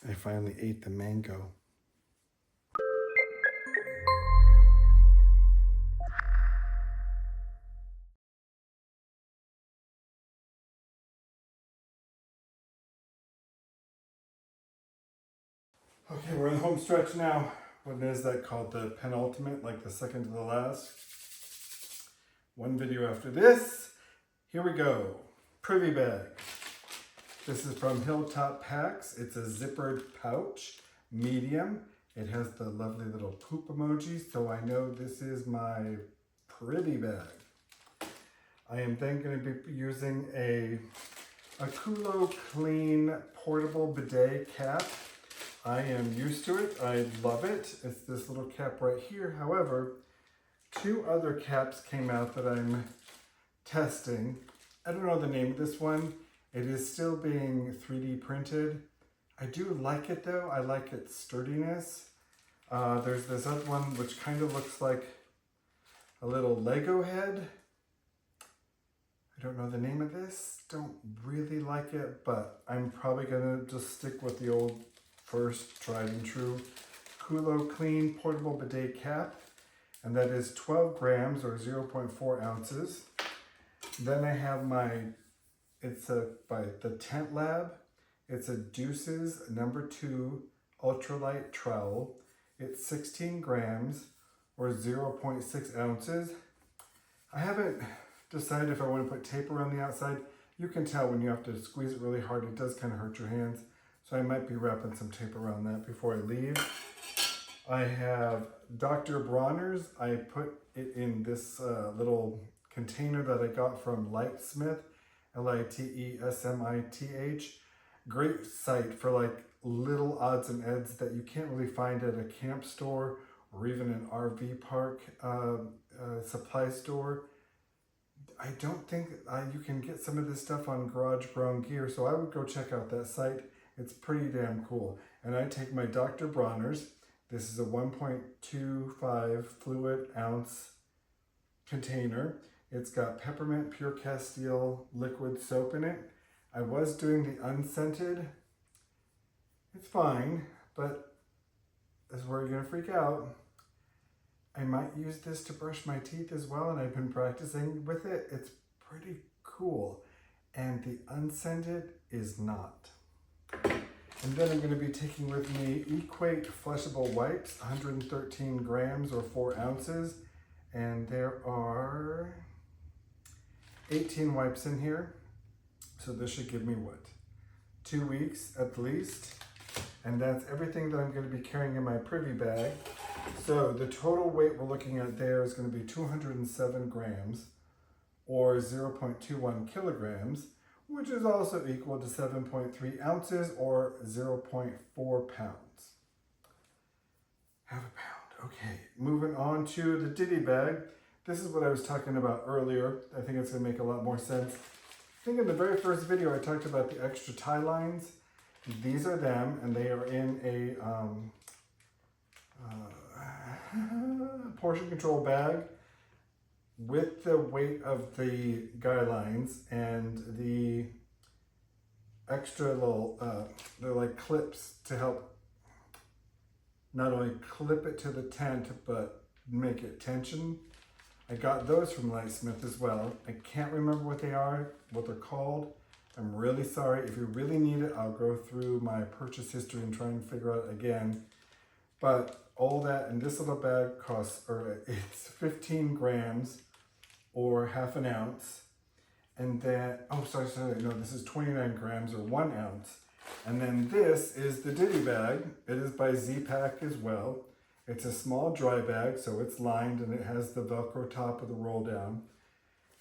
I finally ate the mango. Okay, we're in the home stretch now. What is that called? The penultimate, like the second to the last. One video after this. Here we go. Privy bag. This is from Hilltop Packs. It's a zippered pouch, medium. It has the lovely little poop emoji, so I know this is my Privy bag. I am then going to be using a Culo Clean portable bidet cap. I am used to it. I love it. It's this little cap right here. However, two other caps came out that I'm testing. I don't know the name of this one. It is still being 3D printed. I do like it though. I like its sturdiness. There's this other one which kind of looks like a little Lego head. I don't know the name of this. Don't really like it, but I'm probably gonna just stick with the old first tried and true Culo Clean portable bidet cap, and that is 12 grams or 0.4 ounces. Then I have it's by the Tent Lab. It's a Deuces #2 ultralight trowel. It's 16 grams or 0.6 ounces. I haven't decided if I want to put tape around the outside. You can tell when you have to squeeze it really hard, it does kind of hurt your hands. So I might be wrapping some tape around that before I leave. I have Dr. Bronner's. I put it in this little container that I got from Lightsmith, Litesmith. Great site for like little odds and ends that you can't really find at a camp store or even an RV park supply store. I don't think you can get some of this stuff on Garage Grown Gear, so I would go check out that site. It's pretty damn cool. And I take my Dr. Bronner's. This is a 1.25 fluid ounce container. It's got peppermint pure Castile liquid soap in it. I was doing the unscented. It's fine, but this is where you're gonna freak out. I might use this to brush my teeth as well, and I've been practicing with it. It's pretty cool. And the unscented is not. And then I'm going to be taking with me Equate flushable wipes, 113 grams or 4 ounces. And there are 18 wipes in here. So this should give me what? 2 weeks at least. And that's everything that I'm going to be carrying in my Privy bag. So the total weight we're looking at there is going to be 207 grams or 0.21 kilograms, which is also equal to 7.3 ounces or 0.4 pounds. Half a pound. Okay, moving on to the Ditty bag. This is what I was talking about earlier. I think it's going to make a lot more sense. I think in the very first video I talked about the extra tie lines. These are them, and they are in a portion control bag with the weight of the guidelines and the extra little, they're like clips to help not only clip it to the tent, but make it tension. I got those from Lightsmith as well. I can't remember what they are, what they're called. I'm really sorry. If you really need it, I'll go through my purchase history and try and figure out again. But all that in this little bag costs, or it's 15 grams or half an ounce. And then, oh, sorry, no, this is 29 grams or 1 ounce. And then this is the Ditty bag. It is by Z-Pack as well. It's a small dry bag, so it's lined and it has the Velcro top of the roll down.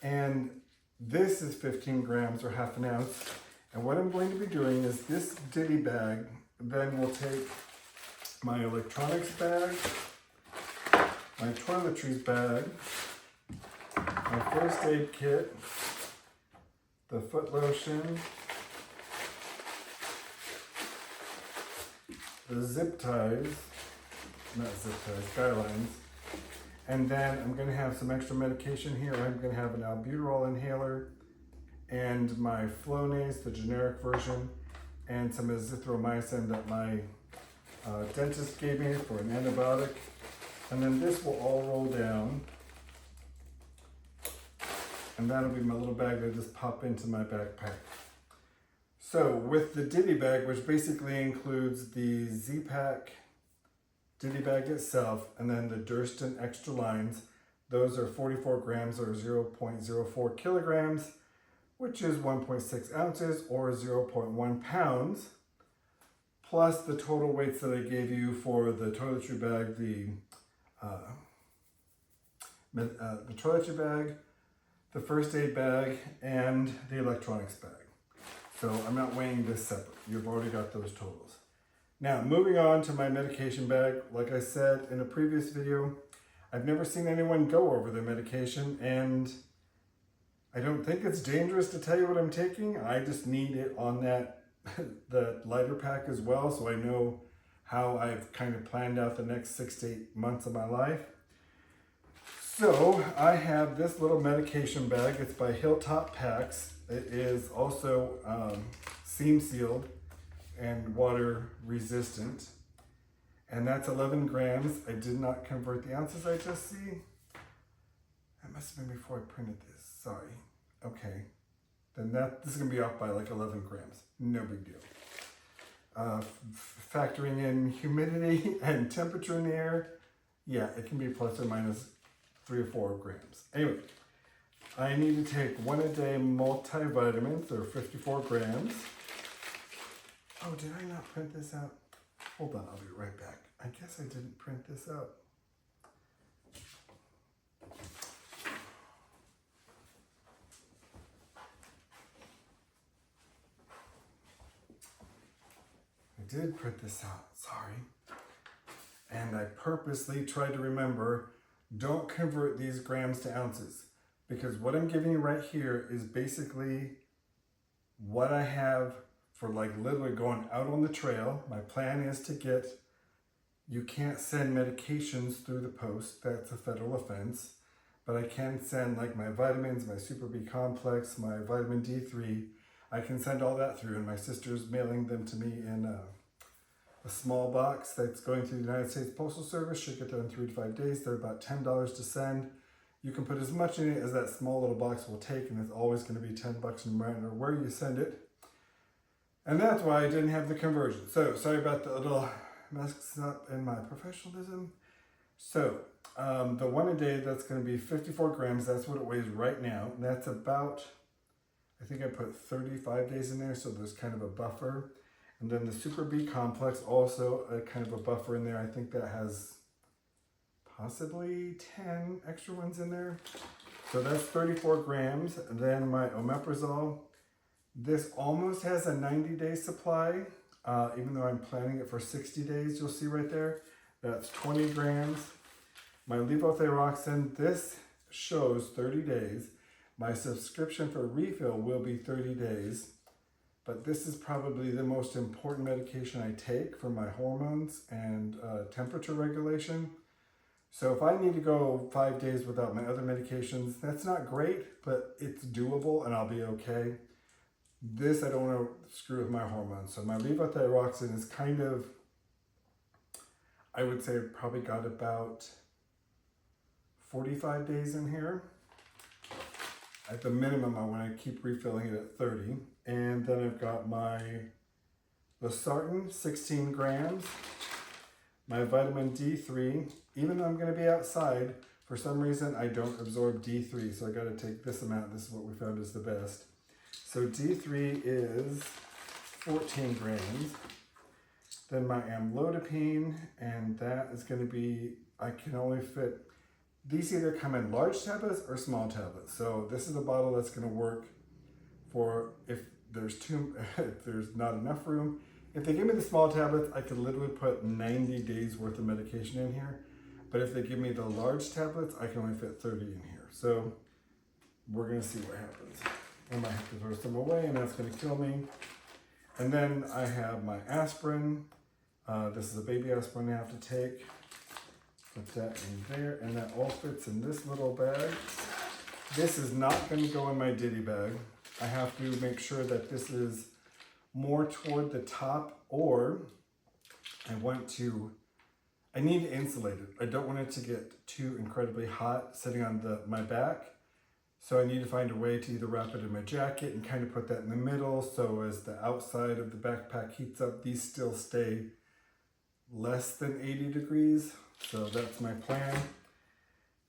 And this is 15 grams or half an ounce. And what I'm going to be doing is this Ditty bag, then we'll take my electronics bag, my toiletries bag, my first aid kit, the foot lotion, the zip ties, not zip ties, guidelines, and then I'm going to have some extra medication here. I'm going to have an albuterol inhaler and my Flonase, the generic version, and some azithromycin that my dentist gave me for an antibiotic. And then this will all roll down. And that'll be my little bag that I just pop into my backpack. So with the Ditty bag, which basically includes the Z-Pack Ditty bag itself, and then the Durston extra lines, those are 44 grams or 0.04 kilograms, which is 1.6 ounces or 0.1 pounds, plus the total weights that I gave you for the toiletry bag, the toiletry bag, the first aid bag, and the electronics bag. So I'm not weighing this separate. You've already got those totals. Now, moving on to my medication bag. Like I said in a previous video, I've never seen anyone go over their medication, and I don't think it's dangerous to tell you what I'm taking. I just need it on that the lighter pack as well, so I know how I've kind of planned out the next 6 to 8 months of my life. So I have this little medication bag. It's by Hilltop Packs. It is also seam sealed and water resistant. And that's 11 grams. I did not convert the ounces I just see. That must have been before I printed this. Sorry. Okay. Then this is going to be off by like 11 grams. No big deal. Factoring in humidity and temperature in the air, yeah, it can be plus or minus 3 or 4 grams. Anyway, I need to take 1 a day multivitamins. They're 54 grams. Oh, did I not print this out? Hold on, I'll be right back. I guess I didn't print this out. I did print this out, sorry. And I purposely tried to remember, don't convert these grams to ounces, because what I'm giving you right here is basically what I have for like literally going out on the trail. My plan is to get, you can't send medications through the post, that's a federal offense, but I can send like my vitamins, my Super B complex, my vitamin D3, I can send all that through, and my sister's mailing them to me in a small box that's going through the United States Postal Service. Should get there in 3 to 5 days. They're about $10 to send. You can put as much in it as that small little box will take, and it's always going to be $10 no matter where you send it. And that's why I didn't have the conversion. So sorry about the little mess up in my professionalism. So the 1 a day, that's going to be 54 grams. That's what it weighs right now. And that's about, I think I put 35 days in there, so there's kind of a buffer. And then the Super B complex, also a kind of a buffer in there. I think that has possibly 10 extra ones in there. So that's 34 grams. And then my omeprazole, this almost has a 90-day supply, even though I'm planning it for 60 days, you'll see right there. That's 20 grams. My levothyroxine, this shows 30 days. My subscription for refill will be 30 days. But this is probably the most important medication I take for my hormones and temperature regulation. So if I need to go 5 days without my other medications, that's not great, but it's doable and I'll be okay. This, I don't want to screw with my hormones. So my levothyroxine is kind of, I would say probably got about 45 days in here. At the minimum, I want to keep refilling it at 30. And then I've got my losartan, 16 grams. My vitamin D3, even though I'm going to be outside, for some reason I don't absorb D3, so I got to take this amount. This is what we found is the best. So D3 is 14 grams. Then my amlodipine, and that is going to be, I can only fit, these either come in large tablets or small tablets. So this is a bottle that's going to work for if there's not enough room. If they give me the small tablets, I could literally put 90 days worth of medication in here. But if they give me the large tablets, I can only fit 30 in here. So we're going to see what happens. I might have to throw some away, and that's going to kill me. And then I have my aspirin. This is a baby aspirin I have to take. Put that in there, and that all fits in this little bag. This is not going to go in my Ditty bag. I have to make sure that this is more toward the top, or I need to insulate it. I don't want it to get too incredibly hot sitting on my back. So I need to find a way to either wrap it in my jacket and kind of put that in the middle, so as the outside of the backpack heats up, these still stay less than 80 degrees. So that's my plan.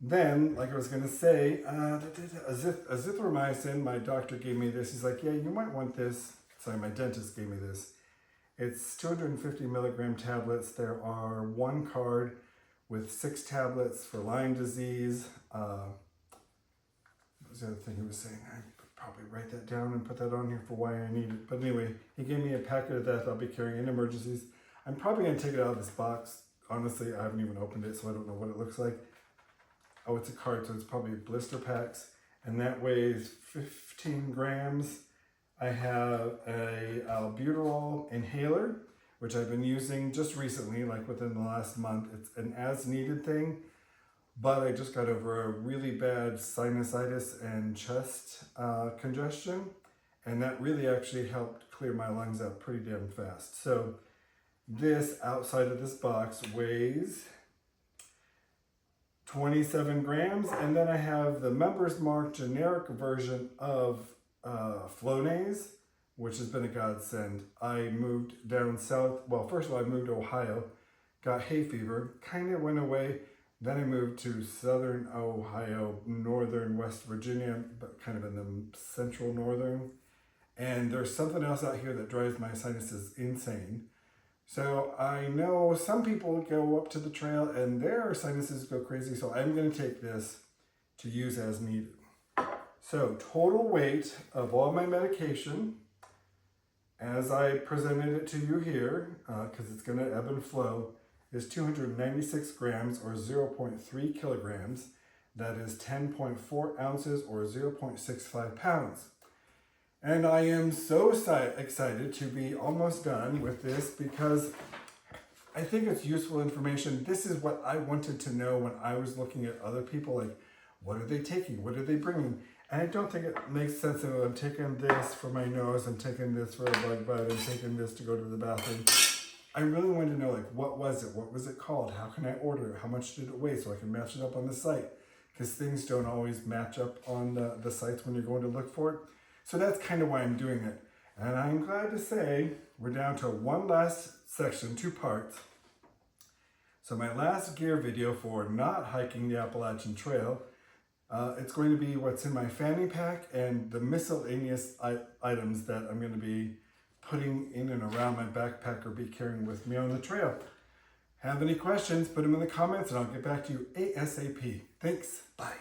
Then, like I was going to say, azithromycin, my doctor gave me this. He's like, yeah, you might want this. Sorry, my dentist gave me this. It's 250 milligram tablets. There are 1 card with 6 tablets for Lyme disease. What was the other thing he was saying? I could probably write that down and put that on here for why I need it. But anyway, he gave me a packet of that I'll be carrying in emergencies. I'm probably going to take it out of this box. Honestly, I haven't even opened it, so I don't know what it looks like. Oh, it's a card, so it's probably blister packs. And that weighs 15 grams. I have a albuterol inhaler, which I've been using just recently, like within the last month. It's an as-needed thing, but I just got over a really bad sinusitis and chest congestion, and that really actually helped clear my lungs out pretty damn fast. So this, outside of this box, weighs 27 grams, and then I have the Members Mark generic version of Flonase, which has been a godsend. I moved down south. Well, first of all, I moved to Ohio, got hay fever, kind of went away. Then I moved to southern Ohio, northern West Virginia, but kind of in the central northern. And there's something else out here that drives my sinuses insane. So I know some people go up to the trail and their sinuses go crazy, so I'm going to take this to use as needed. So total weight of all my medication, as I presented it to you here, because it's going to ebb and flow, is 296 grams or 0.3 kilograms. That is 10.4 ounces or 0.65 pounds. And I am so excited to be almost done with this, because I think it's useful information. This is what I wanted to know when I was looking at other people, like, what are they taking? What are they bringing? And I don't think it makes sense that I'm taking this for my nose, I'm taking this for a bug bite, I'm taking this to go to the bathroom. I really want to know, like, what was it? What was it called? How can I order it? How much did it weigh so I can match it up on the site? Because things don't always match up on the sites when you're going to look for it. So that's kind of why I'm doing it. And I'm glad to say we're down to one last section, 2 parts. So my last gear video for not hiking the Appalachian Trail, it's going to be what's in my fanny pack and the miscellaneous items that I'm going to be putting in and around my backpack or be carrying with me on the trail. Have any questions, put them in the comments and I'll get back to you ASAP. Thanks. Bye.